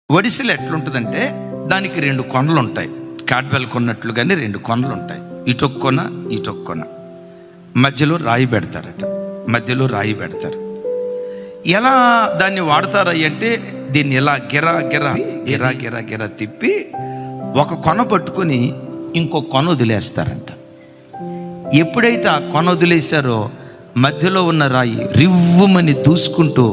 ఒడిశలు ఎట్లుంటుందంటే దానికి రెండు కొనలు ఉంటాయి. క్యాడ్బెల్ కొన్నట్లుగానే రెండు కొనలు ఉంటాయి. ఇటొక్క కొన ఇటొక్క కొన, మధ్యలో రాయి పెడతారట. మధ్యలో రాయి పెడతారు. ఎలా దాన్ని వాడతారు అంటే దీన్ని ఎలా గిరా గిరా గిరా గిరా గిరా తిప్పి ఒక కొన పట్టుకొని ఇంకో కొన వదిలేస్తారంట. ఎప్పుడైతే ఆ కొన వదిలేశారో మధ్యలో ఉన్న రాయి రివ్వుమని దూసుకుంటూ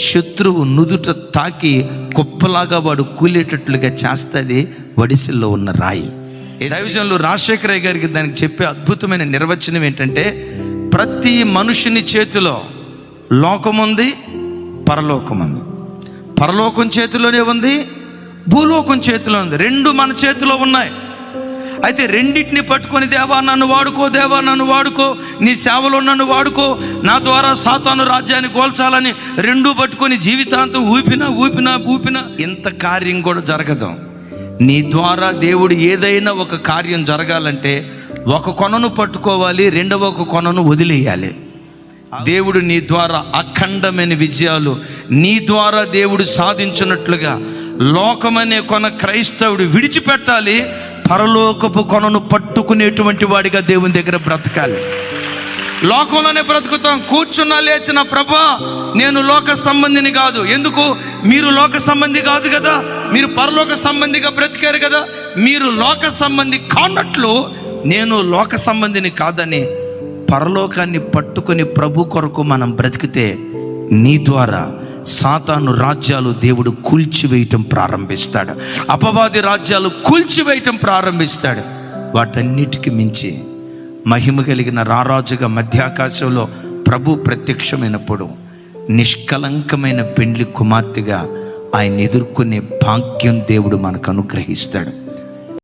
శత్రువు నుదుట తాకి కుప్పలాగా వాడు కూలేటట్లుగా చేస్తుంది ఒడిశల్లో ఉన్న రాయి. దైవజనులు రాజశేఖరయ్య గారికి దానికి చెప్పే అద్భుతమైన నిర్వచనం ఏంటంటే, ప్రతి మనుషుని చేతిలో లోకముంది, పరలోకం ఉంది. పరలోకం చేతిలోనే ఉంది, భూలోకం చేతిలో ఉంది. రెండు మన చేతిలో ఉన్నాయి. అయితే రెండింటిని పట్టుకొని దేవా నన్ను వాడుకో, దేవా నన్ను వాడుకో, నీ సేవలో నన్ను వాడుకో, నా ద్వారా సాతాను రాజ్యాన్ని కోల్చాలని రెండూ పట్టుకొని జీవితాంతం ఊపినా ఇంత కార్యం కూడా జరగదు. నీ ద్వారా దేవుడు ఏదైనా ఒక కార్యం జరగాలంటే ఒక కొనను పట్టుకోవాలి, రెండవ ఒక కొనను వదిలేయాలి. దేవుడు నీ ద్వారా అఖండమైన విజయాలు నీ ద్వారా దేవుడు సాధించినట్లుగా లోకమనే కొన క్రైస్తవుడు విడిచిపెట్టాలి. పరలోకపు కొనను పట్టుకునేటువంటి వాడిగా దేవుని దగ్గర బ్రతకాలి. లోకంలోనే బ్రతుకుతాం. కూర్చున్నా లేచిన ప్రభా నేను లోక సంబంధిని కాదు. ఎందుకు? మీరు లోక సంబంధి కాదు కదా, మీరు పరలోక సంబంధిగా బ్రతికారు కదా. మీరు లోక సంబంధి కానట్లు నేను లోక సంబంధిని కాదని పరలోకాన్ని పట్టుకొని ప్రభు కొరకు మనం బ్రతికితే నీ ద్వారా సాతాను రాజ్యాలు దేవుడు కూల్చివేయటం ప్రారంభిస్తాడు. అపవాది రాజ్యాలు కూల్చివేయటం ప్రారంభిస్తాడు. వాటన్నిటికీ మించి మహిమ కలిగిన రారాజుగా మధ్యాకాశంలో ప్రభు ప్రత్యక్షమైనప్పుడు నిష్కలంకమైన పెండ్లి కుమార్తెగా ఆయన ఎదుర్కొనే భాగ్యం దేవుడు మనకు అనుగ్రహిస్తాడు.